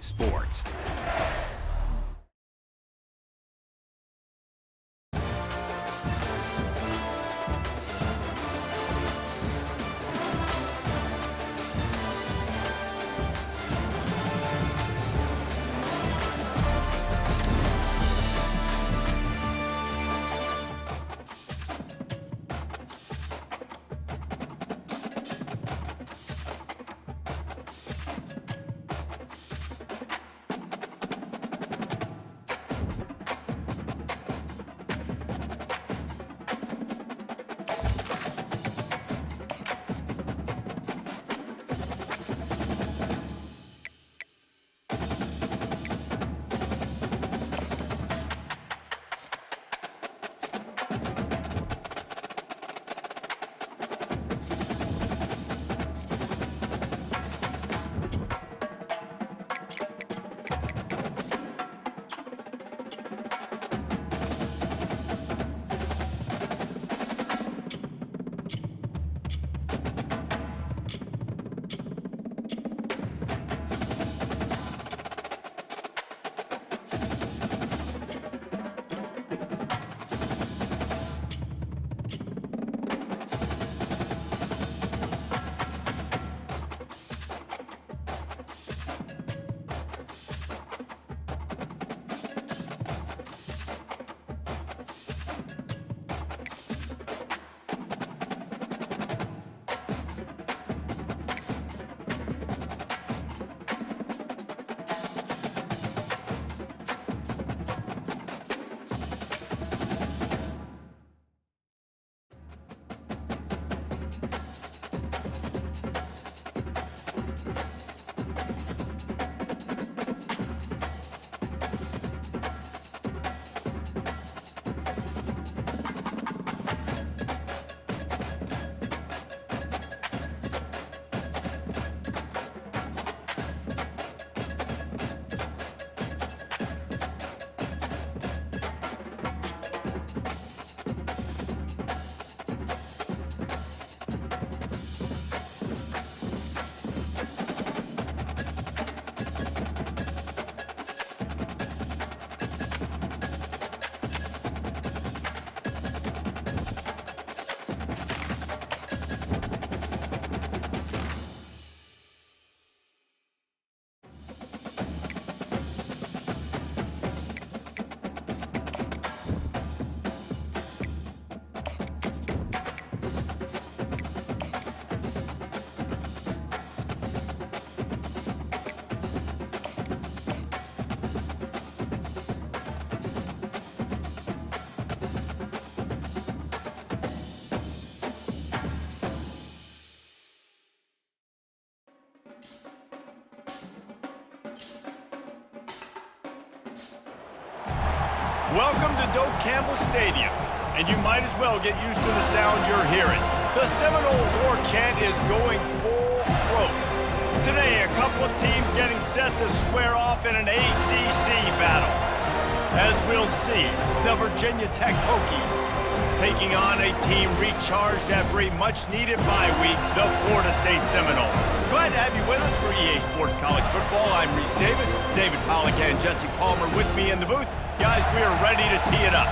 Sports. Welcome to Doak Campbell Stadium, and you might as well get used to the sound you're hearing. The Seminole War chant is going full throat. Today, a couple of teams getting set to square off in an ACC battle. As we'll see, the Virginia Tech Hokies taking on a team recharged after a much-needed bye week, the Florida State Seminoles. Glad to have you with us for EA Sports College Football. I'm Reese Davis, David Pollack and Jesse Palmer with me in the booth. Guys, we are ready to tee it up.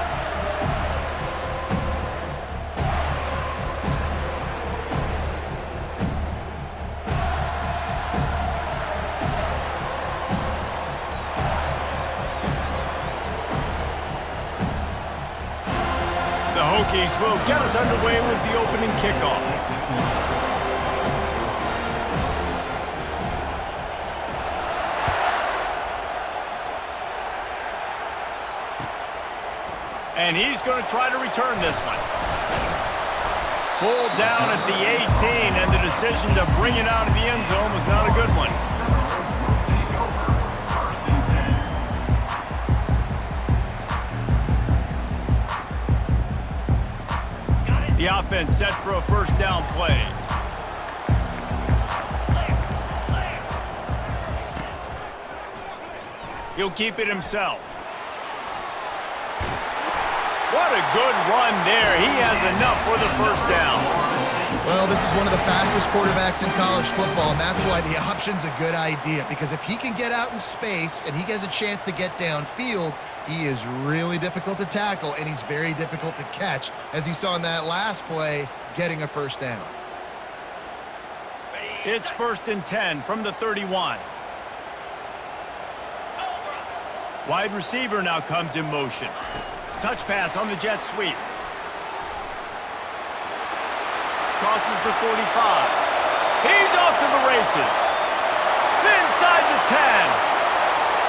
The Hokies will get us underway with the opening kickoff. And he's going to try to return this one. Pulled down at the 18, and the decision to bring it out of the end zone was not a good one. The offense set for a first down play. He'll keep it himself. What a good run there. He has enough for the first down. Well, this is one of the fastest quarterbacks in college football, and that's why the option's a good idea, because if he can get out in space and he gets a chance to get downfield, he is really difficult to tackle, and he's very difficult to catch, as you saw in that last play, getting a first down. It's 1st and 10 from the 31. Wide receiver now comes in motion. Touch pass on the jet sweep. Crosses the 45. He's off to the races. Inside the 10.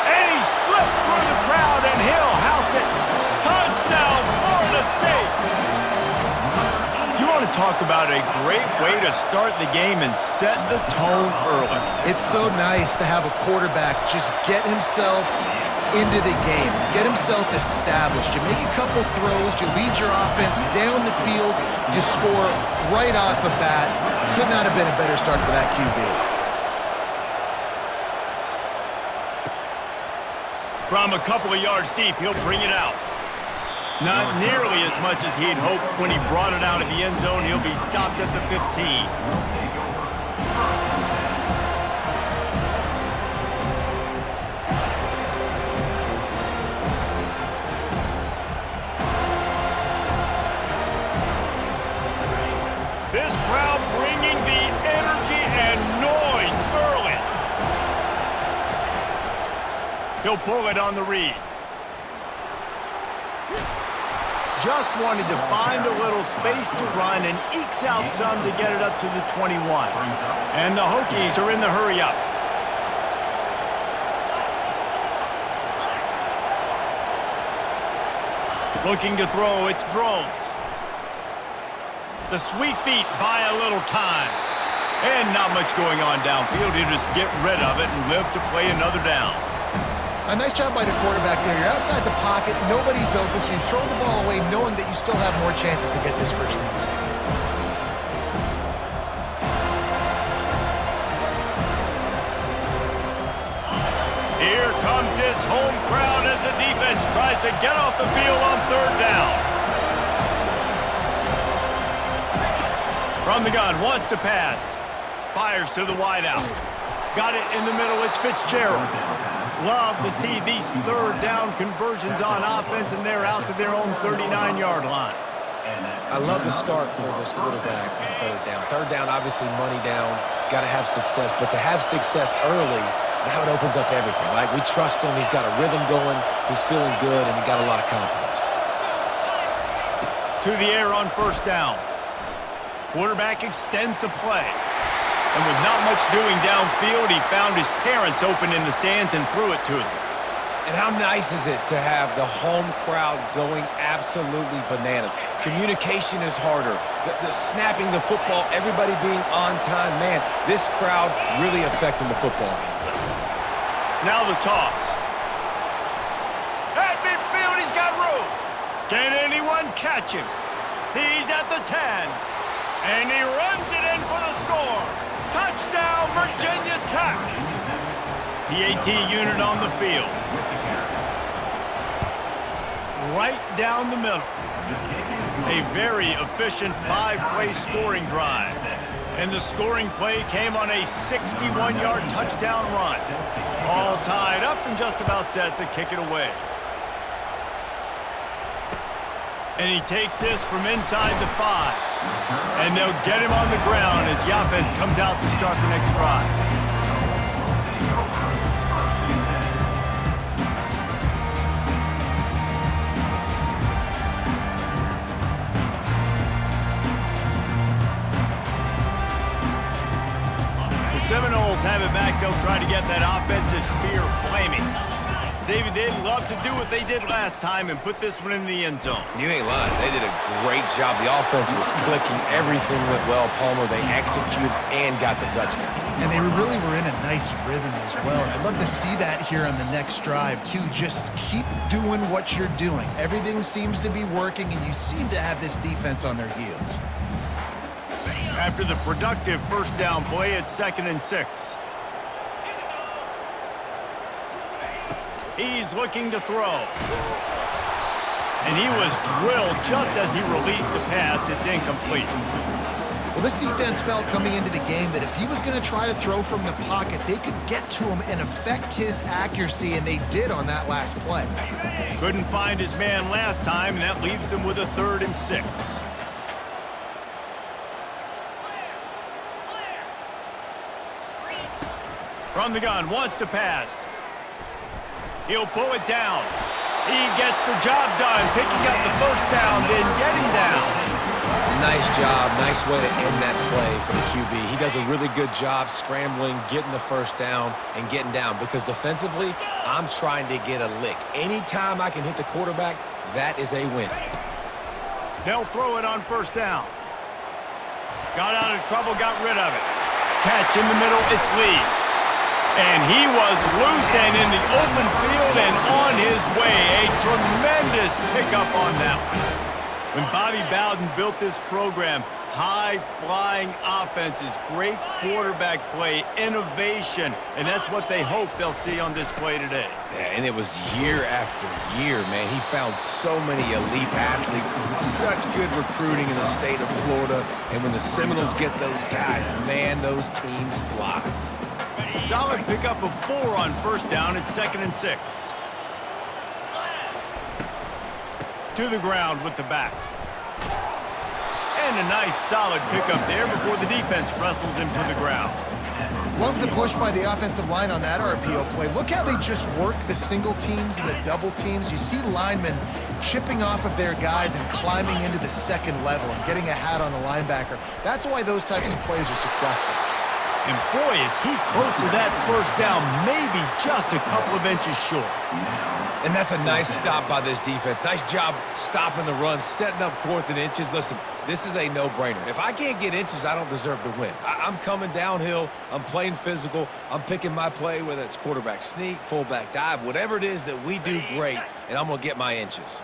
And he slipped through the crowd, and he'll house it. Touchdown, Florida State. You want to talk about a great way to start the game and set the tone early. It's so nice to have a quarterback just get himself into the game, get himself established. You make a couple throws, you lead your offense down the field, you score right off the bat. Could not have been a better start for that QB. From a couple of yards deep, he'll bring it out. Not nearly as much as he'd hoped when he brought it out of the end zone. He'll be stopped at the 15. This crowd bringing the energy and noise early. He'll pull it on the read. Just wanted to find a little space to run and ekes out some to get it up to the 21. And the Hokies are in the hurry up. Looking to throw, it's Drones. The sweet feet buy a little time. And not much going on downfield. He'll just get rid of it and live to play another down. A nice job by the quarterback there. You're outside the pocket, nobody's open, so you throw the ball away knowing that you still have more chances to get this first down. Here comes this home crowd as the defense tries to get off the field on 3rd down. From the gun, wants to pass. Fires to the wideout. Got it in the middle, it's Fitzgerald. Love to see these 3rd down conversions on offense, and they're out to their own 39-yard line. I love the start for this quarterback on 3rd down. 3rd down, obviously money down, got to have success. But to have success early, now it opens up everything. Like, we trust him, he's got a rhythm going, he's feeling good, and he got a lot of confidence. To the air on 1st down. Quarterback extends the play. And with not much doing downfield, he found his parents open in the stands and threw it to them. And how nice is it to have the home crowd going absolutely bananas? Communication is harder. The snapping the football, everybody being on time. Man, this crowd really affecting the football game. Now the toss. At midfield, he's got room. Can anyone catch him? He's at the 10. And he runs it in for the score. Touchdown, Virginia Tech. The AT unit on the field. Right down the middle. A very efficient 5-play scoring drive. And the scoring play came on a 61-yard touchdown run. All tied up and just about set to kick it away. And he takes this from inside the 5. And they'll get him on the ground as the offense comes out to start the next drive. The Seminoles have it back. They'll try to get that offensive spear flaming. David, they'd love to do what they did last time and put this one in the end zone. You ain't lying. They did a great job. The offense was clicking. Everything went well. Palmer, they executed and got the touchdown. And they really were in a nice rhythm as well. And I'd love to see that here on the next drive, too. Just keep doing what you're doing. Everything seems to be working, and you seem to have this defense on their heels. After the productive 1st down play, it's 2nd and 6. He's looking to throw. And he was drilled just as he released the pass. It's incomplete. Well, this defense felt coming into the game that if he was going to try to throw from the pocket, they could get to him and affect his accuracy, and they did on that last play. Couldn't find his man last time, and that leaves him with a 3rd and 6. From the gun, wants to pass. He'll pull it down. He gets the job done, picking up the first down, then getting down. Nice job. Nice way to end that play for the QB. He does a really good job scrambling, getting the first down, and getting down. Because defensively, I'm trying to get a lick. Anytime I can hit the quarterback, that is a win. They'll throw it on first down. Got out of trouble, got rid of it. Catch in the middle, it's Lee. And he was loose and in the open field and on his way. A tremendous pickup on that one. When Bobby Bowden built this program, high-flying offenses, great quarterback play, innovation, and that's what they hope they'll see on display today. Yeah, and it was year after year, man. He found so many elite athletes, such good recruiting in the state of Florida, and when the Seminoles get those guys, man, those teams fly. Solid pickup of 4 on first down. It's 2nd and 6. To the ground with the back. And a nice solid pickup there before the defense wrestles him to the ground. Love the push by the offensive line on that RPO play. Look how they just work the single teams and the double teams. You see linemen chipping off of their guys and climbing into the second level and getting a hat on the linebacker. That's why those types of plays are successful. And boy, is he close to that first down, maybe just a couple of inches short. And that's a nice stop by this defense. Nice job stopping the run, setting up 4th and inches. Listen, this is a no-brainer. If I can't get inches, I don't deserve to win. I'm coming downhill. I'm playing physical. I'm picking my play, whether it's quarterback sneak, fullback dive, whatever it is that we do great, and I'm going to get my inches.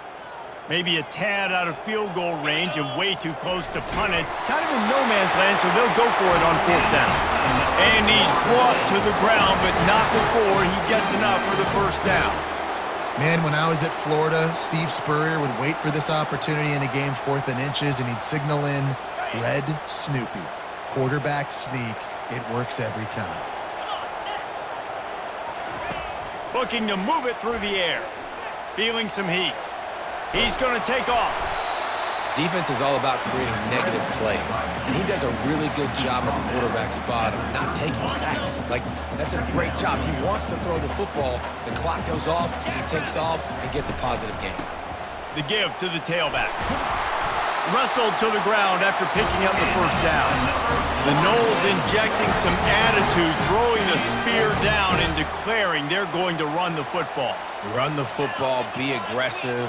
Maybe a tad out of field goal range and way too close to punt it. Kind of in no man's land, so they'll go for it on 4th down. And he's brought to the ground, but not before he gets enough for the first down. Man, when I was at Florida, Steve Spurrier would wait for this opportunity in a game, 4th and inches, and he'd signal in Red Snoopy. Quarterback sneak. It works every time. Looking to move it through the air. Feeling some heat. He's going to take off. Defense is all about creating negative plays, and he does a really good job at the quarterback spot of not taking sacks. Like, that's a great job. He wants to throw the football. The clock goes off, he takes off, and gets a positive gain. The give to the tailback. Wrestled to the ground after picking up the first down. The Noles injecting some attitude, throwing the spear down and declaring they're going to run the football. Run the football, be aggressive.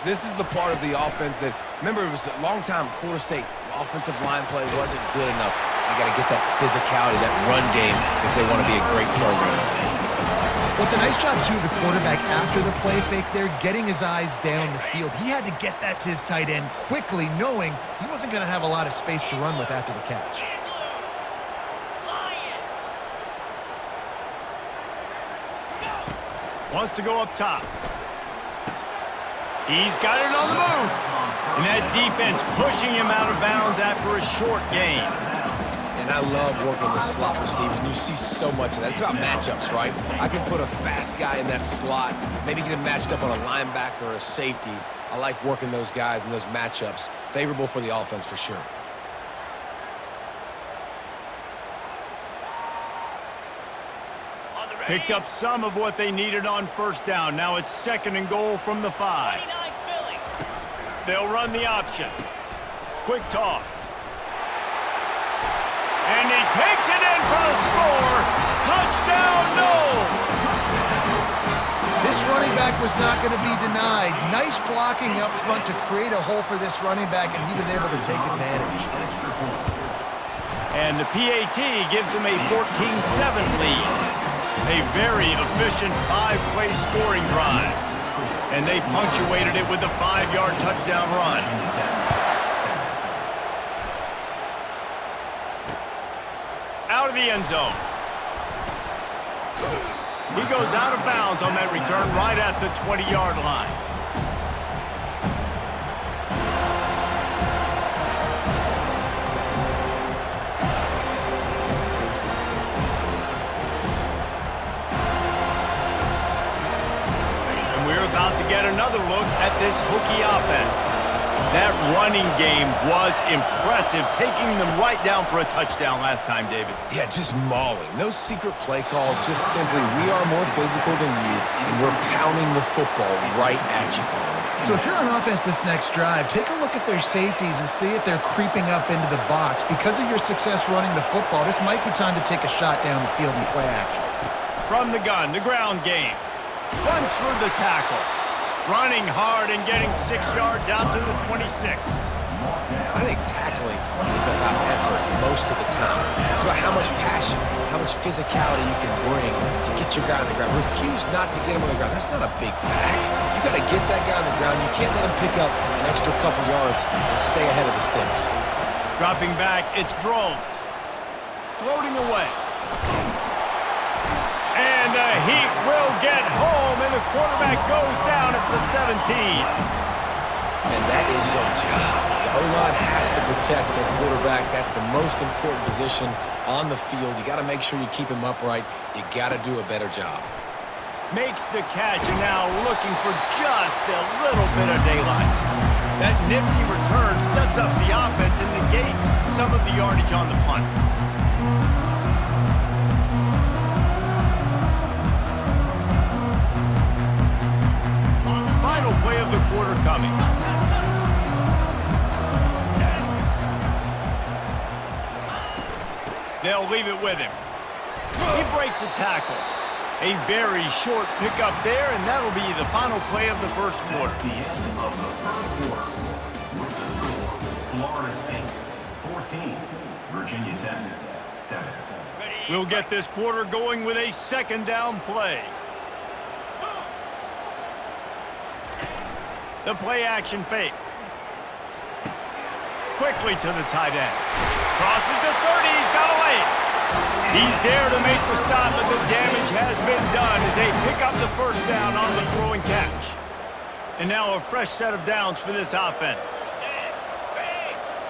This is the part of the offense that, remember, it was a long time, Florida State offensive line play wasn't good enough. You got to get that physicality, that run game, if they want to be a great program. Well, it's a nice job, too, the quarterback after the play fake there, getting his eyes down the field. He had to get that to his tight end quickly, knowing he wasn't going to have a lot of space to run with after the catch. Wants to go up top. He's got it on the move. And that defense pushing him out of bounds after a short gain. And I love working the slot receivers, and you see so much of that. It's about matchups, right? I can put a fast guy in that slot, maybe get him matched up on a linebacker or a safety. I like working those guys in those matchups. Favorable for the offense for sure. Picked up some of what they needed on first down. Now it's 2nd and goal from the 5. They'll run the option. Quick toss. And he takes it in for the score. Touchdown, Noles! This running back was not going to be denied. Nice blocking up front to create a hole for this running back, and he was able to take advantage. And the PAT gives him a 14-7 lead. A very efficient 5-play scoring drive. And they punctuated it with a 5-yard touchdown run. Out of the end zone. He goes out of bounds on that return right at the 20-yard line. get another look at this Hokie offense. That running game was impressive, taking them right down for a touchdown last time, David. Yeah, just mauling. No secret play calls, just simply we are more physical than you, and we're pounding the football right at you, Paul. So if you're on offense this next drive, take a look at their safeties and see if they're creeping up into the box. Because of your success running the football, this might be time to take a shot down the field and play action. From the gun, the ground game. Runs through the tackle. Running hard and getting 6 yards out to the 26. I think tackling is about effort most of the time. It's about how much passion, how much physicality you can bring to get your guy on the ground. Refuse not to get him on the ground. That's not a big back. You got to get that guy on the ground. You can't let him pick up an extra couple yards and stay ahead of the sticks. Dropping back, it's Drones. Floating away. And the Heat will get home, and the quarterback goes down at the 17. And that is your job. The O-line has to protect their quarterback. That's the most important position on the field. You got to make sure you keep him upright. You got to do a better job. Makes the catch, and now looking for just a little bit of daylight. That nifty return sets up the offense and negates some of the yardage on the punt. Final play of the quarter coming. They'll leave it with him. He breaks a tackle. A very short pickup there, and that'll be the final play of the first quarter. The end of the first quarter. Florida State 14, Virginia Tech 7. We'll get this quarter going with a second down play. The play action fake. Quickly to the tight end. Crosses the 30, he's got away. He's there to make the stop, but the damage has been done as they pick up the first down on the throwing catch. And now a fresh set of downs for this offense.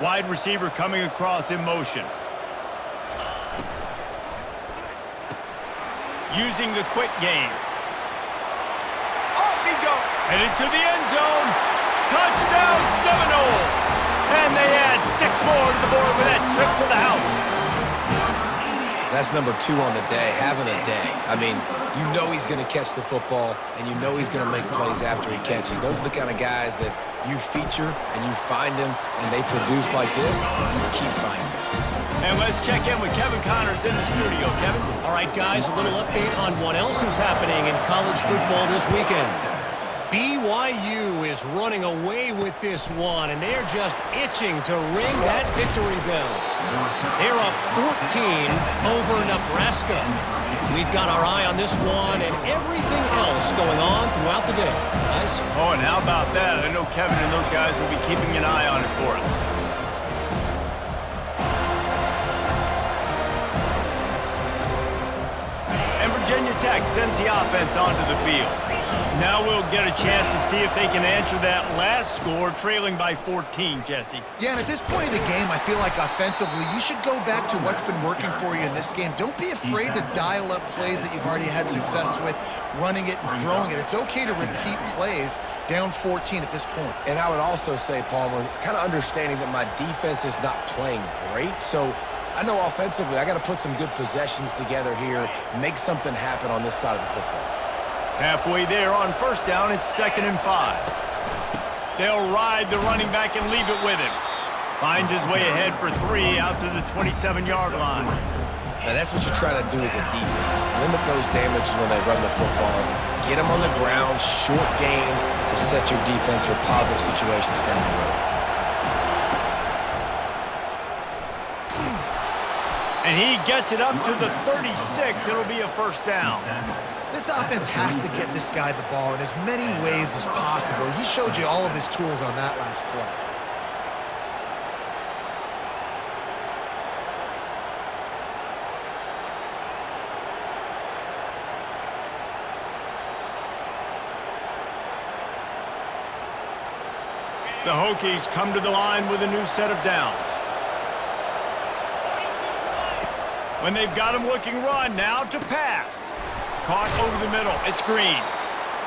Wide receiver coming across in motion. Using the quick game. Off he goes. Headed to the end zone. Touchdown Seminoles. And they add 6 more to the board with that trip to the house. That's number 2 on the day, having a day. I mean, you know he's going to catch the football, and you know he's going to make plays after he catches. Those are the kind of guys that you feature and you find them, and they produce like this, you keep finding them. And let's check in with Kevin Connors in the studio. Kevin? All right, guys, a little update on what else is happening in college football this weekend. BYU is running away with this one, and they're just itching to ring that victory bell. They're up 14 over Nebraska. We've got our eye on this one and everything else going on throughout the day, guys. Oh, and how about that? I know Kevin and those guys will be keeping an eye on it for us. And Virginia Tech sends the offense onto the field. Now we'll get a chance to see if they can answer that last score, trailing by 14, Jesse. Yeah, and at this point of the game, I feel like offensively, you should go back to what's been working for you in this game. Don't be afraid to dial up plays that you've already had success with, running it and throwing it. It's okay to repeat plays down 14 at this point. And I would also say, Palmer, kind of understanding that my defense is not playing great, so I know offensively I got to put some good possessions together here, make something happen on this side of the football. Halfway there on first down, it's 2nd and 5. They'll ride the running back and leave it with him. Finds his way ahead for 3 out to the 27-yard line. And that's what you try to do as a defense. Limit those damages when they run the football. Get them on the ground, short gains to set your defense for positive situations down the road. And he gets it up to the 36. It'll be a first down. This offense has to get this guy the ball in as many ways as possible. He showed you all of his tools on that last play. The Hokies come to the line with a new set of downs. When they've got him looking run, now to pass. Caught over the middle. It's Green.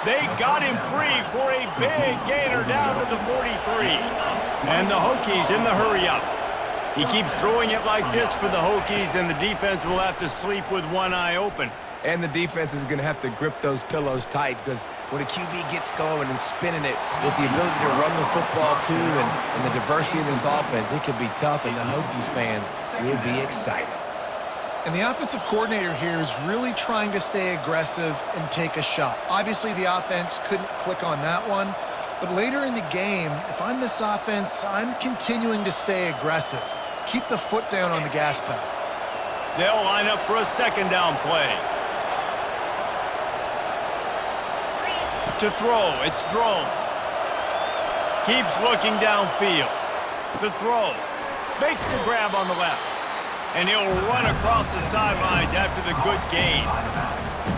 They got him free for a big gainer down to the 43. And the Hokies in the hurry-up. He keeps throwing it like this for the Hokies, and the defense will have to sleep with one eye open. And the defense is going to have to grip those pillows tight because when a QB gets going and spinning it with the ability to run the football too and the diversity of this offense, it could be tough, and the Hokies fans will be excited. And the offensive coordinator here is really trying to stay aggressive and take a shot. Obviously, the offense couldn't click on that one. But later in the game, if I'm this offense, I'm continuing to stay aggressive. Keep the foot down on the gas pedal. They'll line up for a second down play. To throw, it's Drones. Keeps looking downfield. The throw. Makes the grab on the left. And he'll run across the sidelines after the good gain.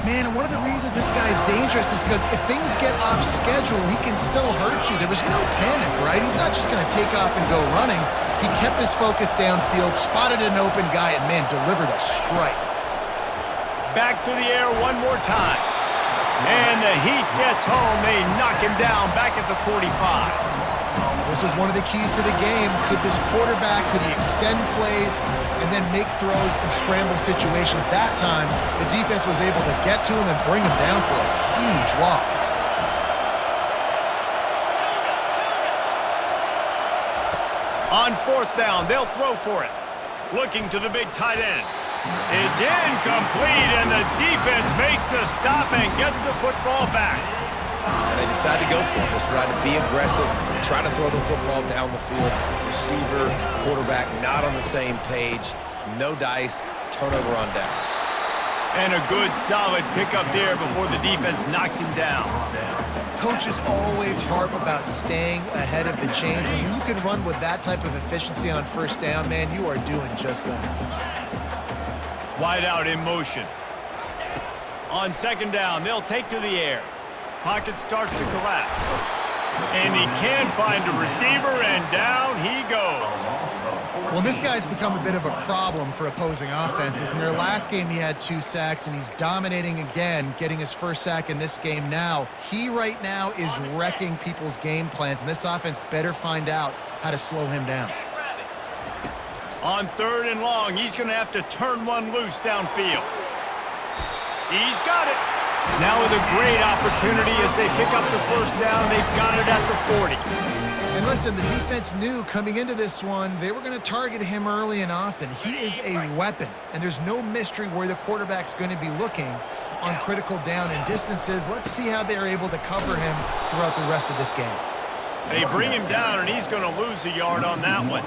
Man, and one of the reasons this guy's dangerous is because if things get off schedule, he can still hurt you. There was no panic, right? He's not just going to take off and go running. He kept his focus downfield, spotted an open guy, and, man, delivered a strike. Back to the air one more time. And the heat gets home. They knock him down back at the 45. This was one of the keys to the game. Could this quarterback, could he extend plays and then make throws in scramble situations? That time, the defense was able to get to him and bring him down for a huge loss. On fourth down, they'll throw for it. Looking to the big tight end. It's incomplete, and the defense makes a stop and gets the football back. And they decide to go for it. They decide to be aggressive, try to throw the football down the field. Receiver, quarterback not on the same page. No dice, turnover on downs. And a good, solid pickup there before the defense knocks him down. Coaches always harp about staying ahead of the chains, and when you can run with that type of efficiency on first down, man, you are doing just that. Wide out in motion. On second down, they'll take to the air. Pocket starts to collapse. And he can find a receiver, and down he goes. Well, this guy's become a bit of a problem for opposing offenses. In their last game, he had 2 sacks, and he's dominating again, getting his first sack in this game now. He right now is wrecking people's game plans, and this offense better find out how to slow him down. On third and long, he's going to have to turn one loose downfield. He's got it. Now with a great opportunity as they pick up the first down. They've got it at the 40. And listen, the defense knew coming into this one, they were going to target him early and often. He is a weapon, and there's no mystery where the quarterback's going to be looking on critical down and distances. Let's see how they're able to cover him throughout the rest of this game. They bring him down, and he's going to lose a yard on that one.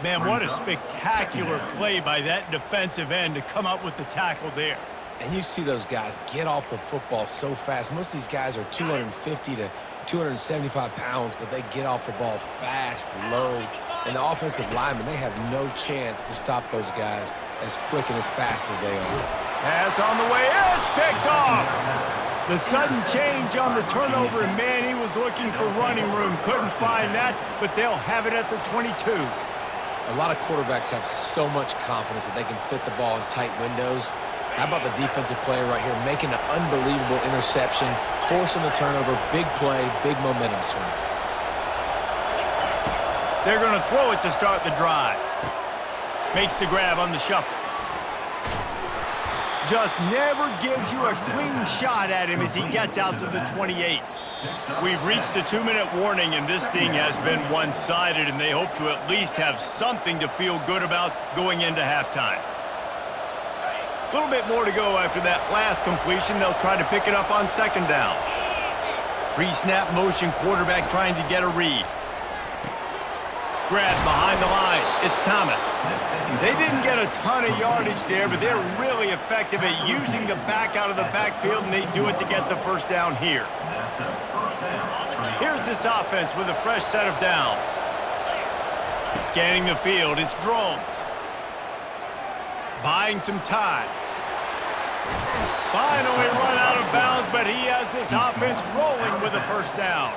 Man, what a spectacular play by that defensive end to come up with the tackle there. And you see those guys get off the football so fast. Most of these guys are 250 to 275 pounds, but they get off the ball fast, low. And the offensive linemen, they have no chance to stop those guys as quick and as fast as they are. Pass on the way. It's picked off. The sudden change on the turnover, and man, he was looking for running room. Couldn't find that, but they'll have it at the 22. A lot of quarterbacks have so much confidence that they can fit the ball in tight windows. How about the defensive player right here making an unbelievable interception, forcing the turnover, big play, big momentum swing. They're going to throw it to start the drive. Makes the grab on the shuffle. Just never gives you a clean shot at him as he gets out to the 28. We've reached the 2-minute warning, and this thing has been one-sided, and they hope to at least have something to feel good about going into halftime. A little bit more to go after that last completion. They'll try to pick it up on second down. Pre-snap motion, quarterback trying to get a read. Grab behind the line. It's Thomas. They didn't get a ton of yardage there, but they're really effective at using the back out of the backfield, and they do it to get the first down here. Here's this offense with a fresh set of downs. Scanning the field, it's Drones. Buying some time. Finally run out of bounds, but he has this offense rolling with a first down.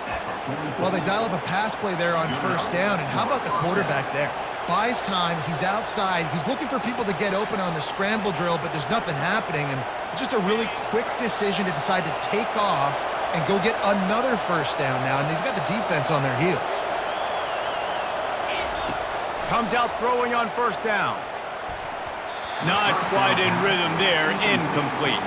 Well, they dial up a pass play there on first down, and how about the quarterback there? Buys time, he's outside, he's looking for people to get open on the scramble drill, but there's nothing happening, and just a really quick decision to decide to take off and go get another first down now, and they've got the defense on their heels. Comes out throwing on first down. Not quite in rhythm there, incomplete.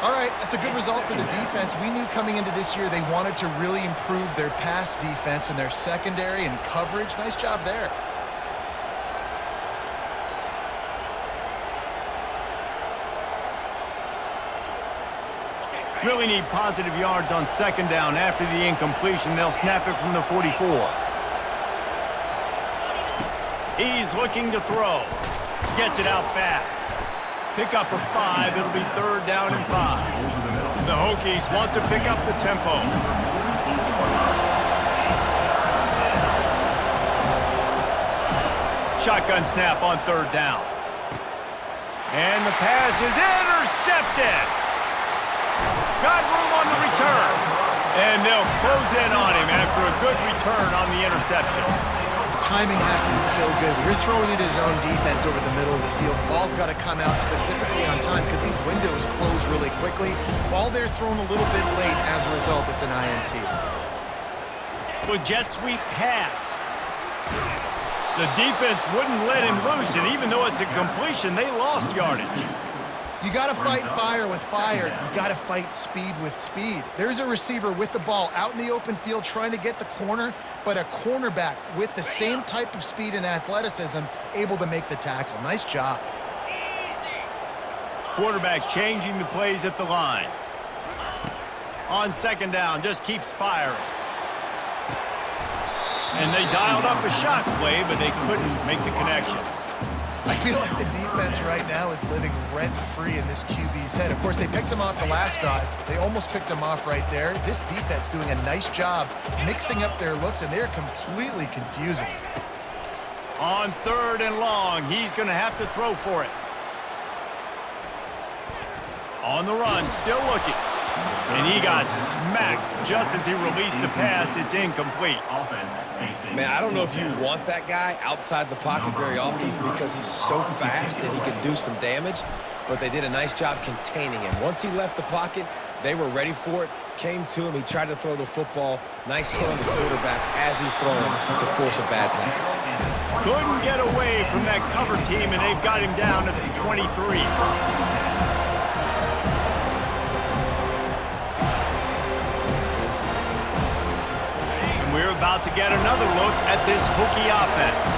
All right, that's a good result for the defense. We knew coming into this year they wanted to really improve their pass defense and their secondary and coverage. Nice job there. Really need positive yards on second down. After the incompletion, they'll snap it from the 44. He's looking to throw. Gets it out fast. Pick up of 5. It'll be third down and 5. The Hokies want to pick up the tempo. Shotgun snap on third down. And the pass is intercepted. Got room on the return. And they'll close in on him after a good return on the interception. Timing has to be so good. When you're throwing at his own defense over the middle of the field, the ball's got to come out specifically on time because these windows close really quickly. Ball there thrown a little bit late. As a result, it's an INT. With jet sweep pass. The defense wouldn't let him loose, and even though it's a completion, they lost yardage. You got to fight fire with fire. You got to fight speed with speed. There's a receiver with the ball out in the open field trying to get the corner, but a cornerback with the same type of speed and athleticism able to make the tackle. Nice job. Quarterback changing the plays at the line. On second down, just keeps firing. And they dialed up a shot play, but they couldn't make the connection. I feel like the defense right now is living rent-free in this QB's head. Of course, they picked him off the last drive. They almost picked him off right there. This defense doing a nice job mixing up their looks, and they're completely confusing. On third and long, he's going to have to throw for it. On the run, still looking. And he got smacked just as he released the pass. It's incomplete. Man, I don't know if you want that guy outside the pocket very often because he's so fast and he can do some damage, but they did a nice job containing him. Once he left the pocket, they were ready for it, came to him, he tried to throw the football. Nice hit on the quarterback as he's throwing to force a bad pass. Couldn't get away from that cover team, and they've got him down at the 23. We're about to get another look at this Hokie offense.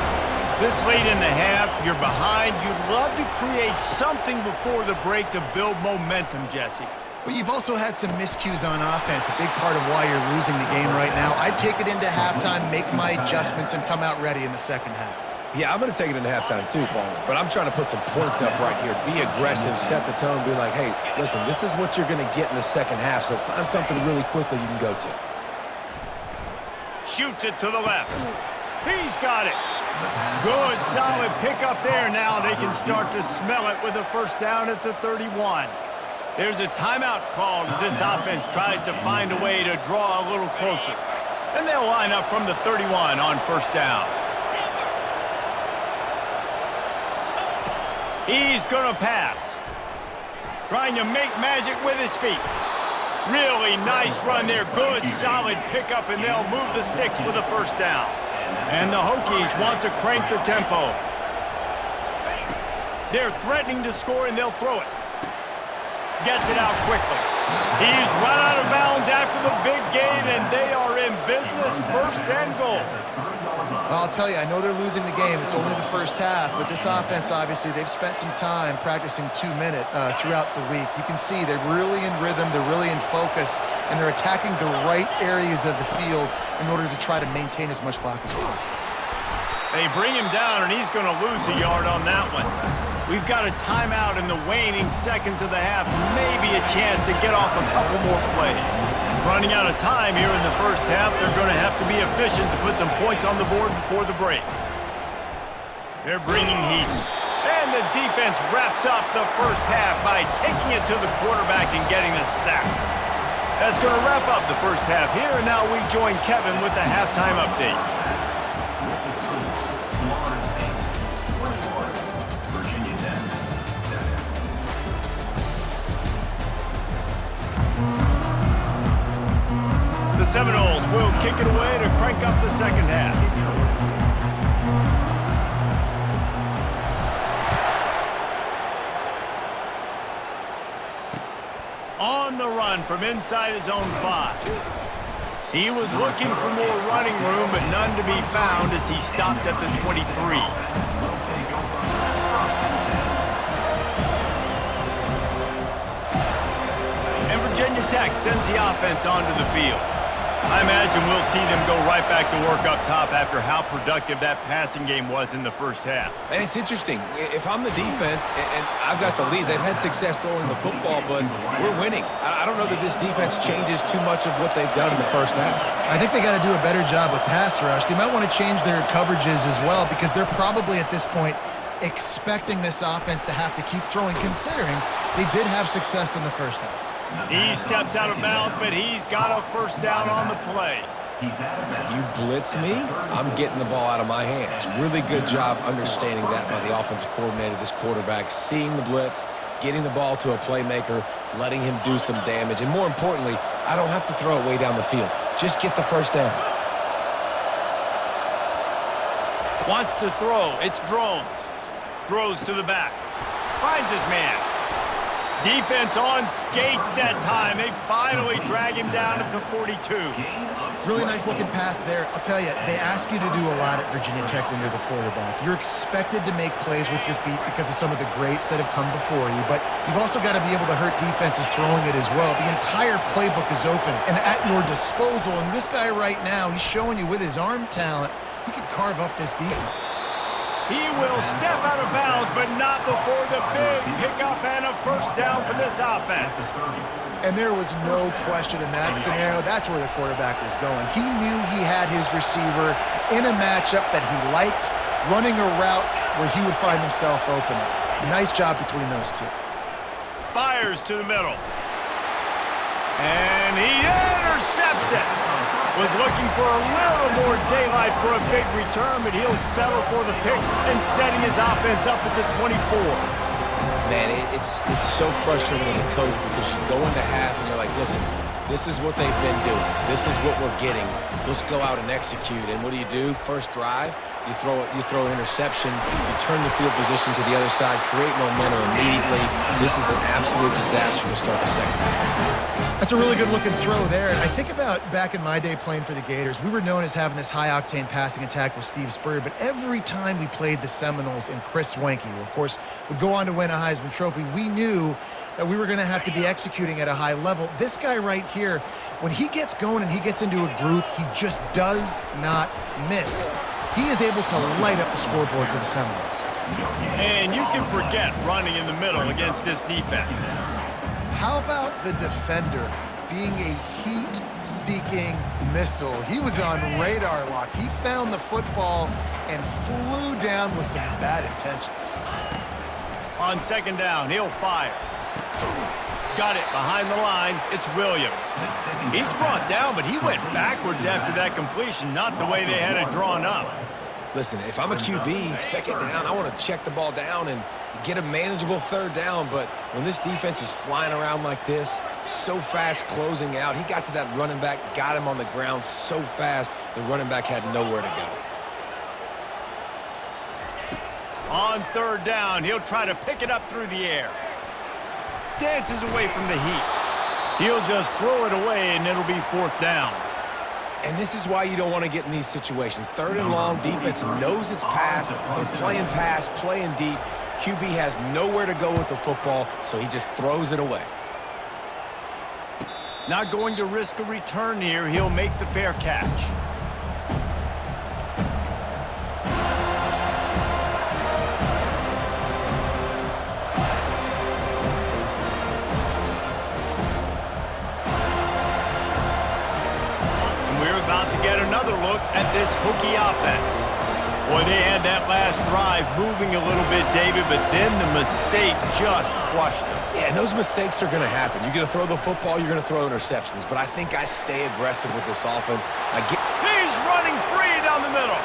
This late in the half, you're behind. You'd love to create something before the break to build momentum, Jesse. But you've also had some miscues on offense, a big part of why you're losing the game right now. I'd take it into halftime, make my adjustments, and come out ready in the second half. Yeah, I'm going to take it into halftime too, Paul. But I'm trying to put some points up right here. Be aggressive, set the tone, be like, hey, listen, this is what you're going to get in the second half, so find something really quickly you can go to. Shoots it to the left. He's got it. Good, solid pickup there. Now they can start to smell it with a first down at the 31. There's a timeout called as this offense tries to find a way to draw a little closer. And they'll line up from the 31 on first down. He's going to pass. Trying to make magic with his feet. Really nice run there. Good, solid pickup, and they'll move the sticks with a first down. And the Hokies want to crank the tempo. They're threatening to score, and they'll throw it. Gets it out quickly. He's run out of bounds after the big gain, and they are in business, first and goal. I'll tell you, I know they're losing the game. It's only the first half, but this offense, obviously, they've spent some time practicing 2-minute throughout the week. You can see they're really in rhythm, they're really in focus, and they're attacking the right areas of the field in order to try to maintain as much clock as possible. They bring him down, and he's going to lose a yard on that one. We've got a timeout in the waning seconds of the half, maybe a chance to get off a couple more plays. Running out of time here in the first half, they're going to have to be efficient to put some points on the board before the break. They're bringing heat. And the defense wraps up the first half by taking it to the quarterback and getting a sack. That's going to wrap up the first half here, and now we join Kevin with the halftime update. Seminoles will kick it away to crank up the second half. On the run from inside his own 5. He was looking for more running room, but none to be found as he stopped at the 23. And Virginia Tech sends the offense onto the field. I imagine we'll see them go right back to work up top after how productive that passing game was in the first half. And it's interesting. If I'm the defense and I've got the lead, they've had success throwing the football, but we're winning. I don't know that this defense changes too much of what they've done in the first half. I think they got to do a better job with pass rush. They might want to change their coverages as well because they're probably at this point expecting this offense to have to keep throwing, considering they did have success in the first half. He steps out of bounds, but he's got a first down on the play. Now, you blitz me, I'm getting the ball out of my hands. Really good job understanding that by the offensive coordinator, this quarterback, seeing the blitz, getting the ball to a playmaker, letting him do some damage. And more importantly, I don't have to throw it way down the field. Just get the first down. Wants to throw. It's Drones. Throws to the back. Finds his man. Defense on skates that time. They finally drag him down at the 42. Really nice looking pass there. I'll tell you, they ask you to do a lot at Virginia Tech when you're the quarterback. You're expected to make plays with your feet because of some of the greats that have come before you, but you've also got to be able to hurt defenses throwing it as well. The entire playbook is open and at your disposal, and this guy right now, he's showing you with his arm talent, he can carve up this defense. He will step out of bounds, but not before the big pickup and a first down for this offense. And there was no question in that scenario. That's where the quarterback was going. He knew he had his receiver in a matchup that he liked, running a route where he would find himself open. Nice job between those two. Fires to the middle. And he intercepts it. Was looking for a little more daylight for a big return, but he'll settle for the pick and setting his offense up at the 24. Man, it's so frustrating as a coach because you go into half and you're like, listen, this is what they've been doing. This is what we're getting. Let's go out and execute. And what do? First drive, you throw an interception, you turn the field position to the other side, create momentum immediately. This is an absolute disaster to start the second half. That's a really good-looking throw there. And I think about back in my day playing for the Gators, we were known as having this high-octane passing attack with Steve Spurrier, but every time we played the Seminoles and Chris Wenke, who, of course, would go on to win a Heisman Trophy, we knew that we were going to have to be executing at a high level. This guy right here, when he gets going and he gets into a groove, he just does not miss. He is able to light up the scoreboard for the Seminoles. And you can forget running in the middle against this defense. How about the defender being a heat-seeking missile? He was on radar lock. He found the football and flew down with some bad intentions. On second down, he'll fire. Got it behind the line. It's Williams. He's brought down, but he went backwards after that completion, not the way they had it drawn up. Listen, if I'm a QB, second down, I want to check the ball down and get a manageable third down, but when this defense is flying around like this, so fast closing out, he got to that running back, got him on the ground so fast, the running back had nowhere to go. On third down, he'll try to pick it up through the air. Dances away from the heat. He'll just throw it away, and it'll be fourth down. And this is why you don't want to get in these situations. Third and long, defense knows it's pass. They're playing pass, playing deep. QB has nowhere to go with the football, so he just throws it away. Not going to risk a return here. He'll make the fair catch. And we're about to get another look at this Hokie offense. Boy, they had that last drive moving a little bit, David, but then the mistake just crushed them. Yeah, and those mistakes are going to happen. You're going to throw the football, you're going to throw interceptions, but I think I stay aggressive with this offense. He's running free down the middle.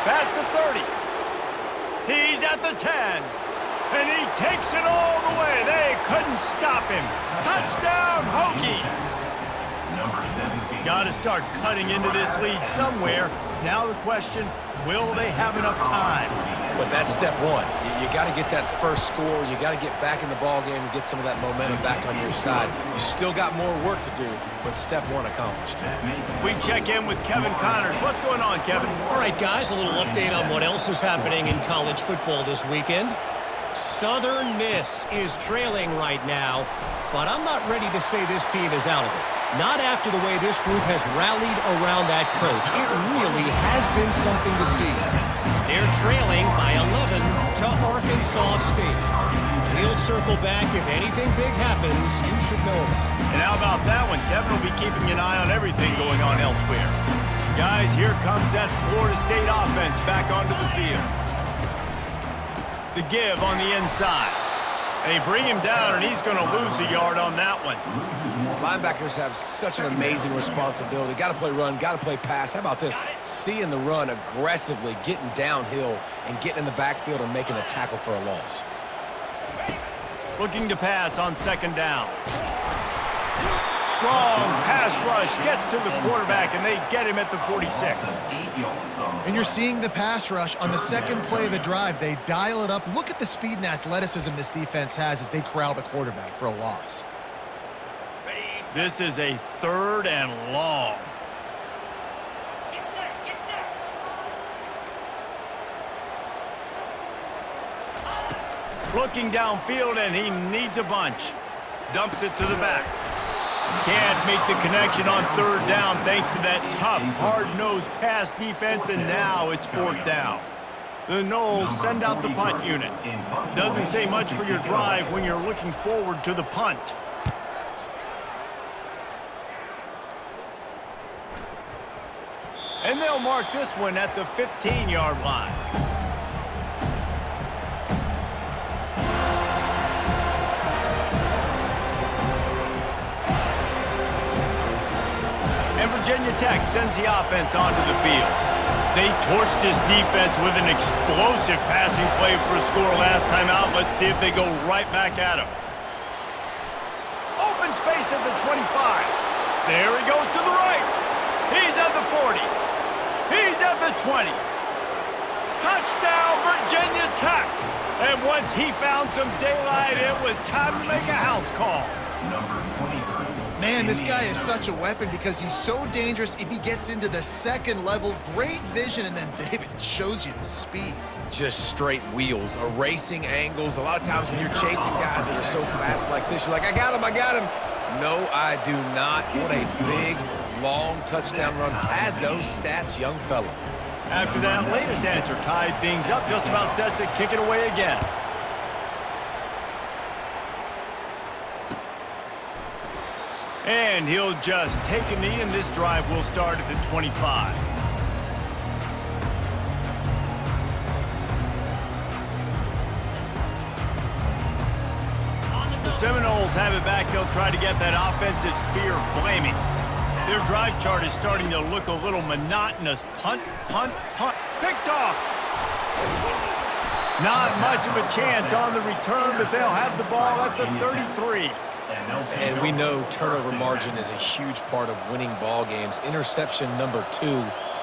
Past the 30. He's at the 10. And he takes it all the way. They couldn't stop him. Touchdown, Hokies. Number 17. Got to start cutting into this lead somewhere. Now the question, will they have enough time? But that's step one. You got to get that first score. You got to get back in the ball game and get some of that momentum back on your side. You still got more work to do, but step one accomplished. We check in with Kevin Connors. What's going on, Kevin? All right, guys, a little update on what else is happening in college football this weekend. Southern Miss is trailing right now, but I'm not ready to say this team is out of it. Not after the way this group has rallied around that coach. It really has been something to see. They're trailing by 11 to Arkansas State. We'll circle back. If anything big happens, you should know about it. And how about that one? Kevin will be keeping an eye on everything going on elsewhere. Guys, here comes that Florida State offense back onto the field. The give on the inside. They bring him down, and he's going to lose a yard on that one. Linebackers have such an amazing responsibility. Got to play run, got to play pass. How about this? Seeing the run aggressively, getting downhill, and getting in the backfield and making a tackle for a loss. Looking to pass on second down. Strong pass rush gets to the quarterback, and they get him at the 46. And you're seeing the pass rush on the second play of the drive. They dial it up. Look at the speed and athleticism this defense has as they corral the quarterback for a loss. This is a 3rd and long. Looking downfield, and he needs a bunch. Dumps it to the back. Can't make the connection on 3rd down thanks to that tough, hard-nosed pass defense, and now it's 4th down. The Noles send out the punt unit. Doesn't say much for your drive when you're looking forward to the punt. And they'll mark this one at the 15-yard line. And Virginia Tech sends the offense onto the field. They torched this defense with an explosive passing play for a score last time out. Let's see if they go right back at him. Open space at the 25. There he goes to the right. He's at the 40. He's at the 20. Touchdown, Virginia Tech. And once he found some daylight, it was time to make a house call. Number 23. Man, this guy is such a weapon because he's so dangerous if he gets into the second level. Great vision, and then David shows you the speed. Just straight wheels, erasing angles. A lot of times when you're chasing guys that are so fast like this, you're like, I got him, I got him. No, I do not. What a big, long touchdown run. Pad those stats, young fella. After that latest answer tied things up, just about set to kick it away again. And he'll just take a knee, and this drive will start at the 25. The Seminoles have it back. They'll try to get that offensive spear flaming. Their drive chart is starting to look a little monotonous. Punt, punt, punt. Picked off. Not much of a chance on the return, but they'll have the ball at the 33. And we know turnover margin is a huge part of winning ball games. Interception number 2.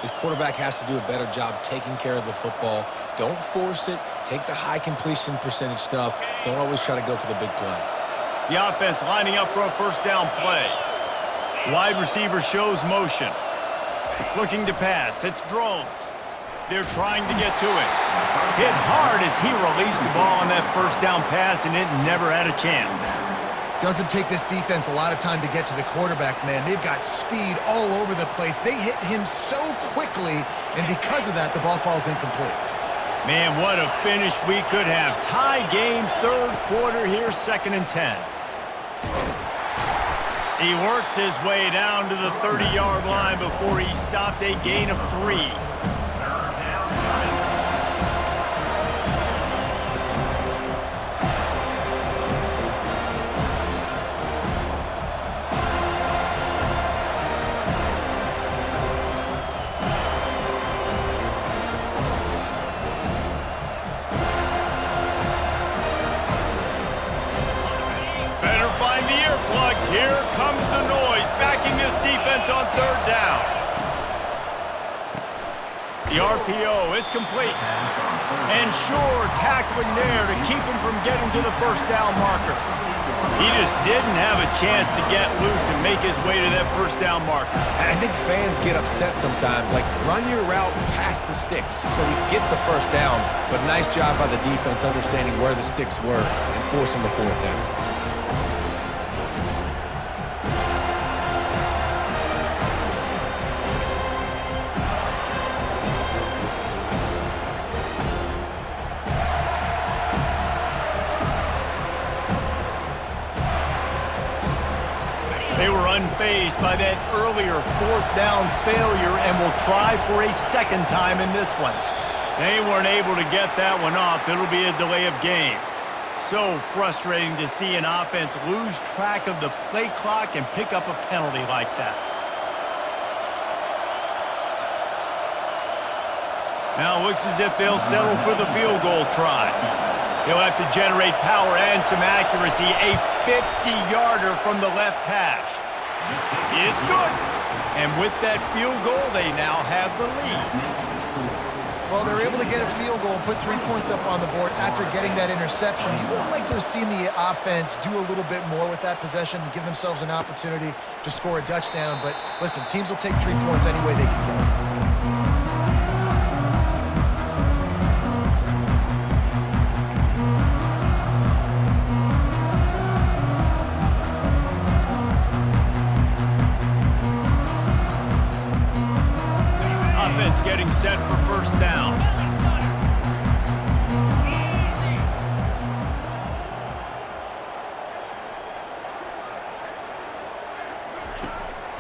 His quarterback has to do a better job taking care of the football. Don't force it. Take the high completion percentage stuff. Don't always try to go for the big play. The offense lining up for a first down play. Wide receiver shows motion. Looking to pass. It's Drones. They're trying to get to it. Hit hard as he released the ball on that first down pass, and it never had a chance. Doesn't take this defense a lot of time to get to the quarterback, man. They've got speed all over the place. They hit him so quickly, and because of that, the ball falls incomplete. Man, what a finish we could have. Tie game, 3rd quarter here, 2nd and 10. He works his way down to the 30-yard line before he stopped, a gain of 3. Here comes the noise, backing this defense on third down. The RPO, it's complete. And sure, tackling there to keep him from getting to the first down marker. He just didn't have a chance to get loose and make his way to that first down marker. And I think fans get upset sometimes, like run your route past the sticks so we get the first down. But nice job by the defense understanding where the sticks were and forcing the fourth down. They were unfazed by that earlier fourth down failure and will try for a second time in this one. They weren't able to get that one off. It'll be a delay of game. So frustrating to see an offense lose track of the play clock and pick up a penalty like that. Now it looks as if they'll settle for the field goal try. He'll have to generate power and some accuracy. A 50-yarder from the left hash. It's good. And with that field goal, they now have the lead. Well, they're able to get a field goal and put 3 points up on the board after getting that interception. You would like to have seen the offense do a little bit more with that possession and give themselves an opportunity to score a touchdown. But listen, teams will take 3 points any way they can get it. Getting set for first down.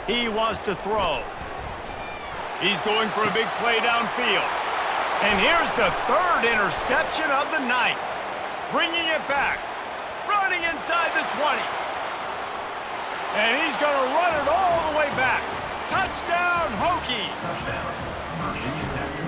He wants to throw. He's going for a big play downfield. And here's the third interception of the night. Bringing it back. Running inside the 20. And he's going to run it all the way back. Touchdown, Hokies.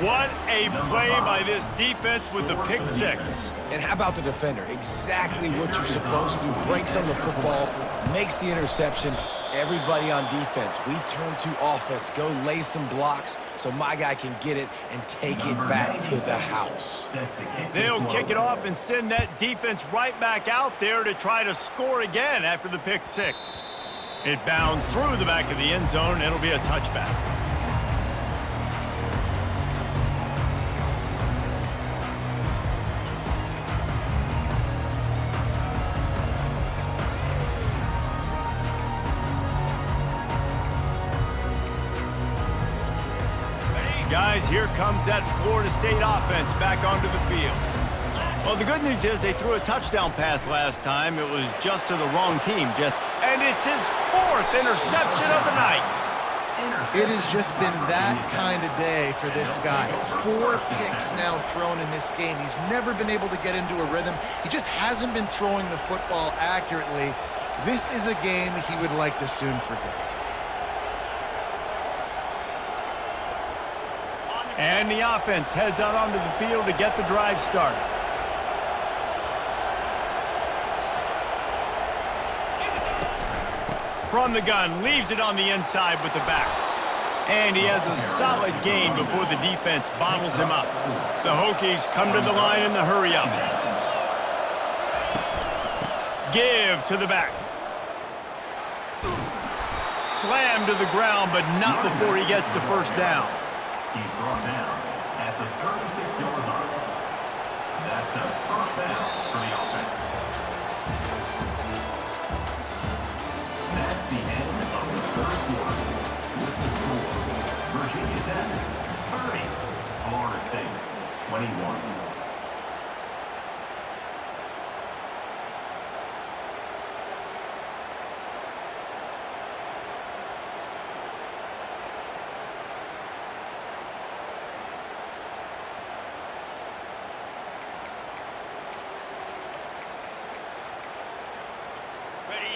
What a play by this defense with the pick six. And how about the defender? Exactly what you're supposed to. Breaks on the football, makes the interception. Everybody on defense, we turn to offense. Go lay some blocks so my guy can get it and take it back to the house. They'll kick it off and send that defense right back out there to try to score again after the pick six. It bounds through the back of the end zone. It'll be a touchback. Guys, here comes that Florida State offense back onto the field. Well, the good news is they threw a touchdown pass last time. It was just to the wrong team. And it's his fourth interception of the night. It has just been that kind of day for this guy. 4 picks now thrown in this game. He's never been able to get into a rhythm. He just hasn't been throwing the football accurately. This is a game he would like to soon forget. And the offense heads out onto the field to get the drive started. From the gun, leaves it on the inside with the back. And he has a solid gain before the defense bottles him up. The Hokies come to the line in the hurry-up. Give to the back. Slam to the ground, but not before he gets the first down. He's brought down at the 36-yard line. That's a first down for the offense. That's the end of the third quarter. With the score, Virginia Tech 30, Florida State 21.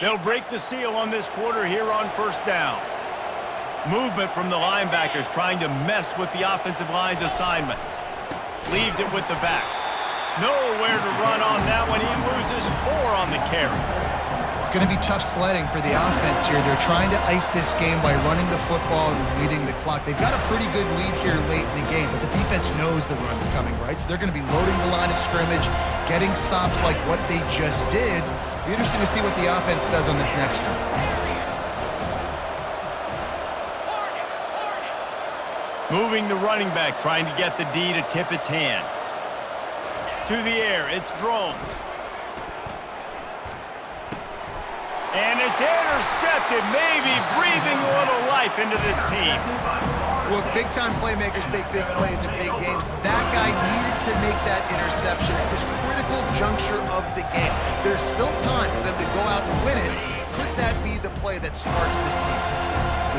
They'll break the seal on this quarter here on first down. Movement from the linebackers trying to mess with the offensive line's assignments. Leaves it with the back. Nowhere to run on that one. He loses 4 on the carry. It's going to be tough sledding for the offense here. They're trying to ice this game by running the football and leading the clock. They've got a pretty good lead here late in the game, but the defense knows the run's coming, right? So they're going to be loading the line of scrimmage, getting stops like what they just did. Be interesting to see what the offense does on this next one. Moving the running back, trying to get the D to tip its hand. To the air, it's Drones. And it's intercepted, maybe breathing a little life into this team. Look, big-time playmakers make big plays in big games. That guy needed to make that interception at this critical juncture of the game. There's still time for them to go out and win it. Could that be the play that sparks this team?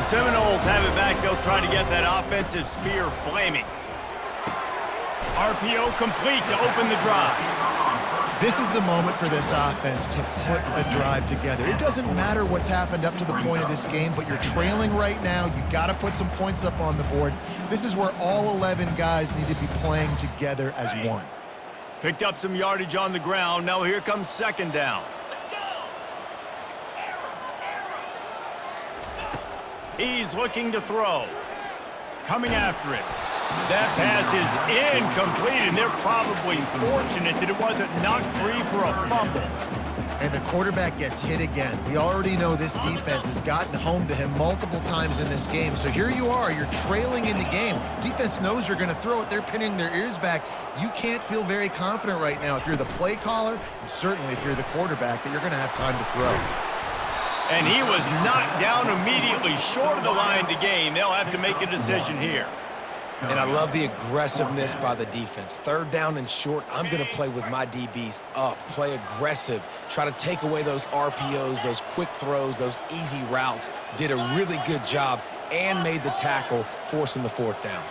The Seminoles have it back. They'll try to get that offensive spear flaming. RPO complete to open the drive. This is the moment for this offense to put a drive together. It doesn't matter what's happened up to the point of this game, but you're trailing right now. You got to put some points up on the board. This is where all 11 guys need to be playing together as one. Picked up some yardage on the ground. Now here comes second down. He's looking to throw. Coming after it. That pass is incomplete, and they're probably fortunate that it wasn't knocked free for a fumble. And the quarterback gets hit again. We already know this defense has gotten home to him multiple times in this game. So here you are, you're trailing in the game. Defense knows you're going to throw it. They're pinning their ears back. You can't feel very confident right now if you're the play caller, and certainly if you're the quarterback, that you're going to have time to throw. And he was knocked down immediately short of the line to gain. They'll have to make a decision here. And I love the aggressiveness by the defense. Third down and short, I'm going to play with my DBs up, play aggressive, try to take away those RPOs, those quick throws, those easy routes. Did a really good job and made the tackle, forcing the fourth down.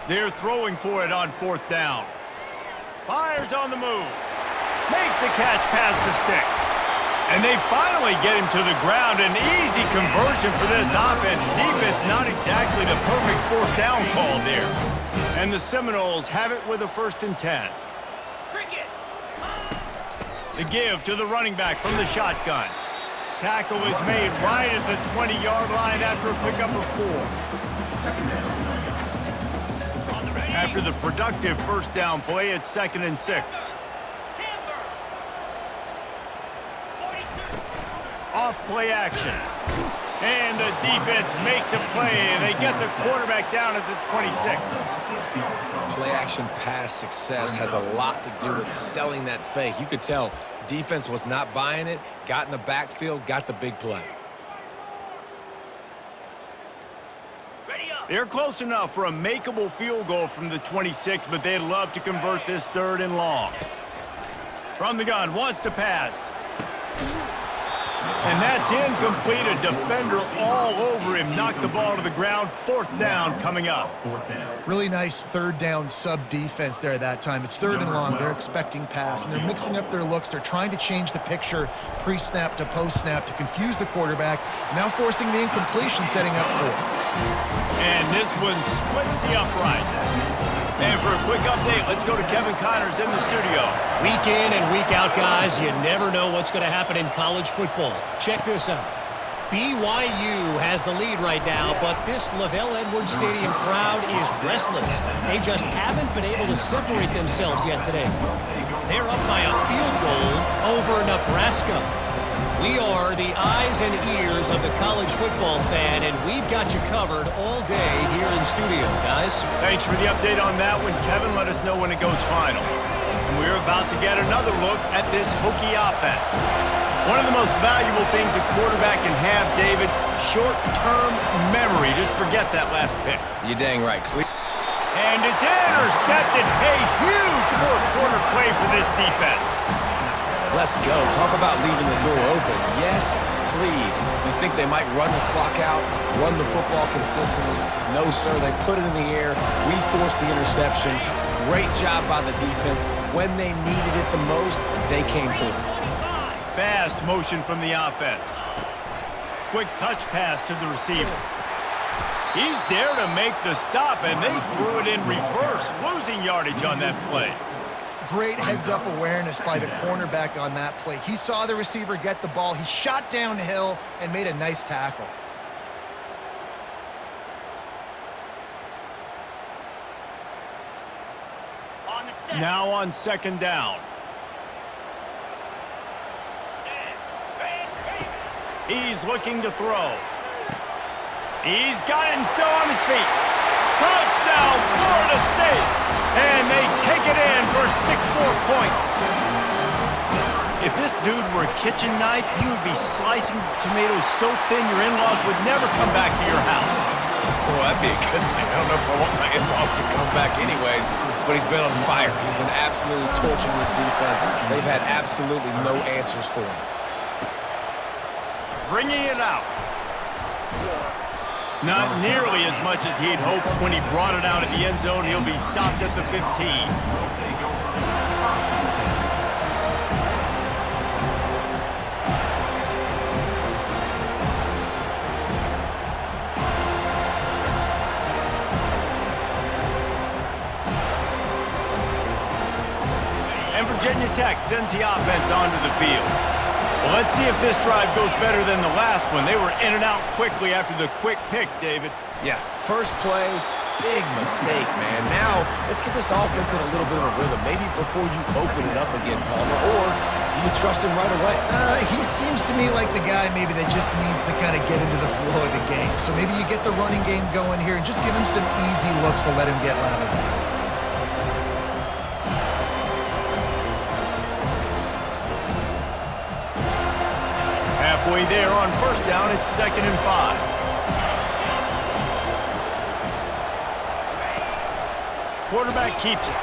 They're throwing for it on fourth down. Fires on the move. Makes the catch past the sticks. And they finally get him to the ground. An easy conversion for this offense. Defense not exactly the perfect fourth down call there. And the Seminoles have it with a 1st and 10. The give to the running back from the shotgun. Tackle is made right at the 20-yard line after a pickup of 4. After the productive first down play, it's 2nd and 6. Off play action. And the defense makes a play, and they get the quarterback down at the 26. Play action pass success has a lot to do with selling that fake. You could tell defense was not buying it, got in the backfield, got the big play. They're close enough for a makeable field goal from the 26, but they'd love to convert this 3rd and long. From the gun, wants to pass. And that's incomplete. A defender all over him. Knocked the ball to the ground. 4th down coming up. Really nice 3rd down sub-defense there at that time. It's 3rd and long. They're expecting pass, and they're mixing up their looks. They're trying to change the picture pre-snap to post-snap to confuse the quarterback, now forcing the incompletion, setting up 4th. And this one splits the uprights. And for a quick update, let's go to Kevin Connors in the studio. Week in and week out, guys, you never know what's going to happen in college football. Check this out. BYU has the lead right now, but this LaVell Edwards Stadium crowd is restless. They just haven't been able to separate themselves yet today. They're up by a field goal over Nebraska. We are the eyes and ears of the college football fan, and we've got you covered all day here in studio, guys. Thanks for the update on that one, Kevin. Let us know when it goes final. And we're about to get another look at this Hokie offense. One of the most valuable things a quarterback can have, David, short-term memory. Just forget that last pick. You're dang right. And it's intercepted. A huge fourth-quarter play for this defense. Let's go. Talk about leaving the door open. Yes, please. You think they might run the clock out, run the football consistently? No, sir. They put it in the air. We forced the interception. Great job by the defense. When they needed it the most, they came through. Fast motion from the offense. Quick touch pass to the receiver. He's there to make the stop, and they threw it in reverse, losing yardage on that play. great heads-up awareness by the cornerback on that play. He saw the receiver get the ball. He shot downhill and made a nice tackle. Now on second down. He's looking to throw. He's got it and still on his feet. Touchdown, Florida State! And they take it in for 6 more points. If this dude were a kitchen knife, you would be slicing tomatoes so thin your in-laws would never come back to your house. Well, that'd be a good thing. I don't know if I want my in-laws to come back anyways, but he's been on fire. He's been absolutely torching this defense. They've had absolutely no answers for him. Bringing it out. Not nearly as much as he'd hoped when he brought it out at the end zone. He'll be stopped at the 15. And Virginia Tech sends the offense onto the field. Well, let's see if this drive goes better than the last one. They were in and out quickly after the quick pick, David. Yeah, first play, big mistake, man. Now, let's get this offense in a little bit of a rhythm. Maybe before you open it up again, Palmer, or do you trust him right away? He seems to me like the guy maybe that just needs to kind of get into the flow of the game. So maybe you get the running game going here and just give him some easy looks to let him get louder. Halfway there on first down, it's 2nd and 5. Quarterback keeps it.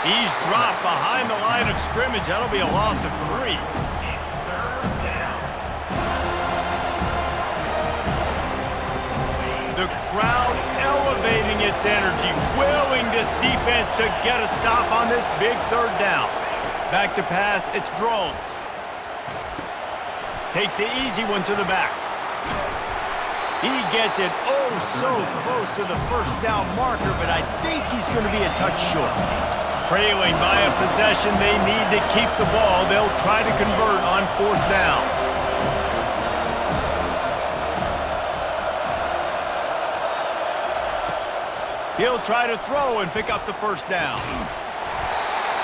He's dropped behind the line of scrimmage. That'll be a loss of 3. The crowd elevating its energy, willing this defense to get a stop on this big 3rd down. Back to pass, it's Drones. Takes the easy one to the back. He gets it oh so close to the first down marker, but I think he's going to be a touch short. Trailing by a possession, they need to keep the ball. They'll try to convert on 4th down. He'll try to throw and pick up the first down.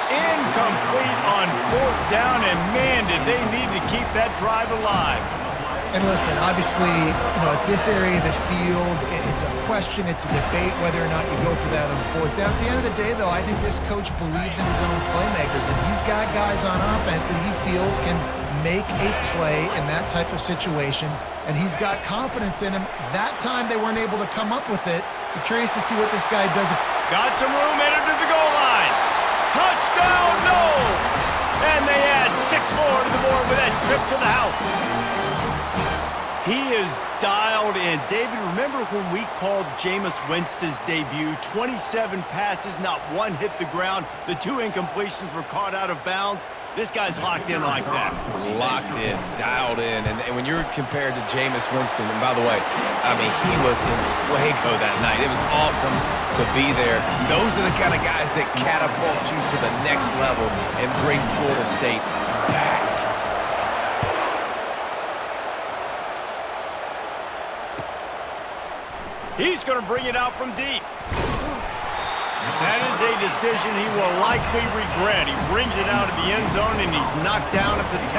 Incomplete on 4th down, and man, did they need to keep that drive alive. And listen, obviously, at this area of the field, it's a question, it's a debate whether or not you go for that on 4th down. At the end of the day, though, I think this coach believes in his own playmakers, and he's got guys on offense that he feels can make a play in that type of situation, and he's got confidence in him. That time, they weren't able to come up with it. I'm curious to see what this guy does. Got some room, headed to the goal line. Touchdown, no! And they add 6 more to the board with that trip to the house. He is dialed in. David, remember when we called Jameis Winston's debut? 27 passes, not one hit the ground. The 2 incompletions were caught out of bounds. This guy's locked in like that. Locked in, dialed in. And when you're compared to Jameis Winston, and by the way, I mean, he was in fuego that night. It was awesome to be there. Those are the kind of guys that catapult you to the next level and bring Florida State back. He's going to bring it out from deep. That is a decision he will likely regret. He brings it out of the end zone, and he's knocked down at the 10.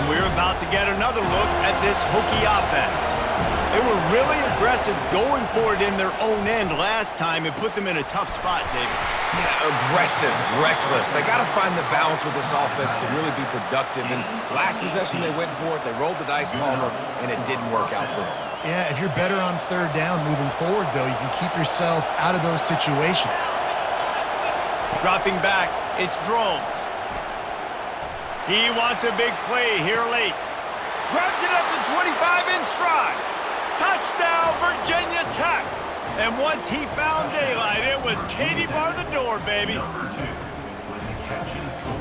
And we're about to get another look at this Hokie offense. They were really aggressive going for it in their own end last time and put them in a tough spot, David. Yeah, aggressive, reckless. They got to find the balance with this offense to really be productive. And last possession, they went for it. They rolled the dice, Palmer, and it didn't work out for them. Yeah, if you're better on 3rd down moving forward, though, you can keep yourself out of those situations. Dropping back, it's Drones. He wants a big play here late. Grabs it up to 25 in stride. Touchdown, Virginia Tech. And once he found daylight, it was Katie bar the door, baby. Number 2 with the catch and score.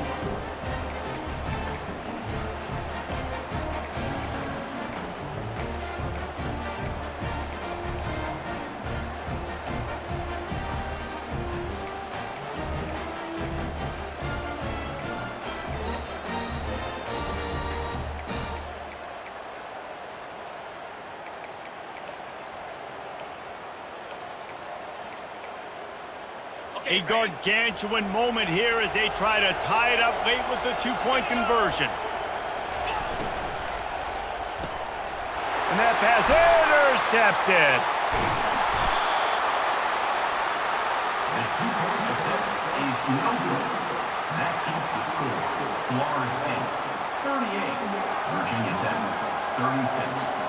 A gargantuan moment here as they try to tie it up late with the two-point conversion. And that pass intercepted. The two-point attempt is no good. That keeps the score. Florida State 38, Virginia Tech 36.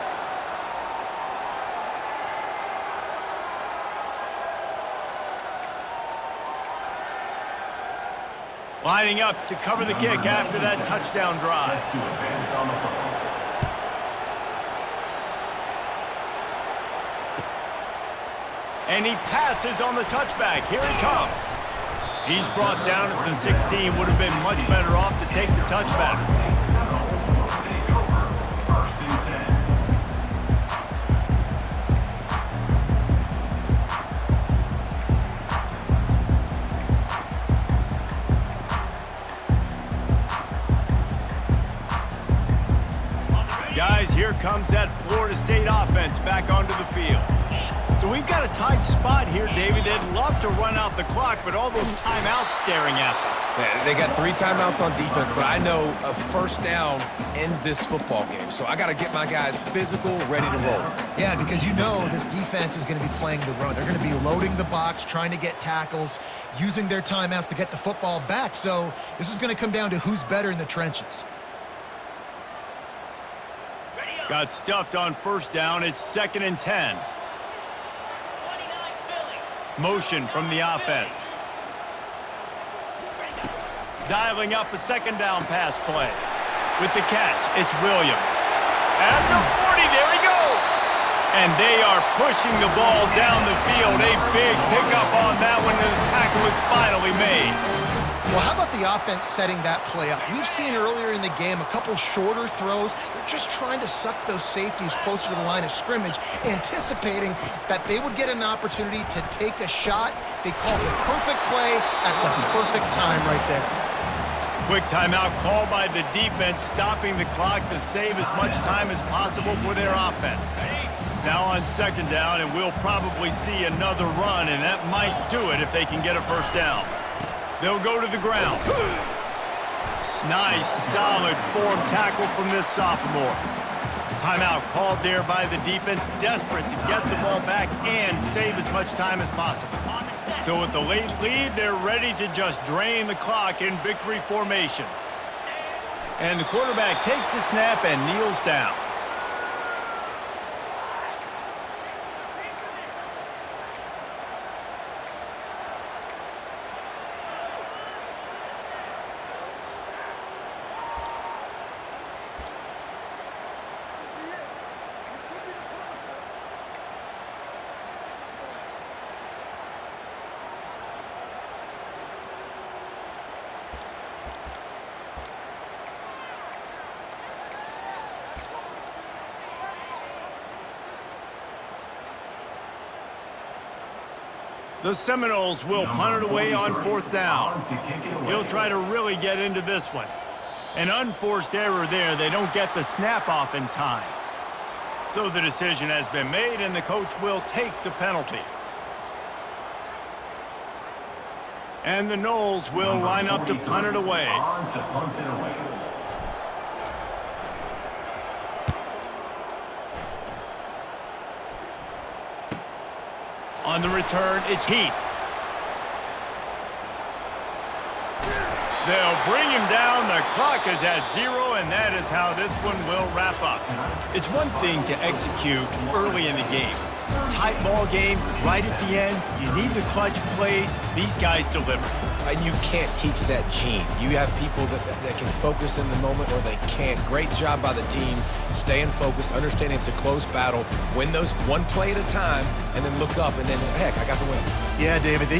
Lining up to cover the kick after that touchdown drive. Set to advance on the football. And he passes on the touchback. Here he comes. He's brought down at the 16. Would have been much better off to take the touchback. Take over. First and 10. Guys, here comes that Florida State offense back onto the field. So we've got a tight spot here, David. They'd love to run out the clock, but all those timeouts staring at them. Yeah, they got 3 timeouts on defense, but I know a first down ends this football game. So I got to get my guys physical, ready to roll. Yeah, because you know this defense is going to be playing the run. They're going to be loading the box, trying to get tackles, using their timeouts to get the football back. So this is going to come down to who's better in the trenches. Got stuffed on first down. It's 2nd and 10. Motion from the offense. Dialing up a 2nd down pass play. With the catch, it's Williams. At the 40, there he goes! And they are pushing the ball down the field. A big pickup on that one, and the tackle is finally made. Well, how about the offense setting that play up? We've seen earlier in the game a couple shorter throws. They're just trying to suck those safeties closer to the line of scrimmage, anticipating that they would get an opportunity to take a shot. They called the perfect play at the perfect time right there. Quick timeout called by the defense, stopping the clock to save as much time as possible for their offense. Now on 2nd down, and we'll probably see another run, and that might do it if they can get a first down. They'll go to the ground. Nice, solid form tackle from this sophomore. Timeout called there by the defense, desperate to get the ball back and save as much time as possible. So with the late lead, they're ready to just drain the clock in victory formation. And the quarterback takes the snap and kneels down. The Seminoles will punt it away on 4th down. He'll try to really get into this one. An unforced error there. They don't get the snap off in time. So the decision has been made, and the coach will take the penalty. And the Noles will line up to punt it away. On the return, it's Heath. They'll bring him down. The clock is at 0, and that is how this one will wrap up. It's one thing to execute early in the game. Tight ball game, right at the end. You need the clutch plays. These guys deliver. And you can't teach that gene. You have people that can focus in the moment or they can't. Great job by the team, staying focused, understanding it's a close battle, win those one play at a time, and then look up, and then, heck, I got the win. Yeah, David, they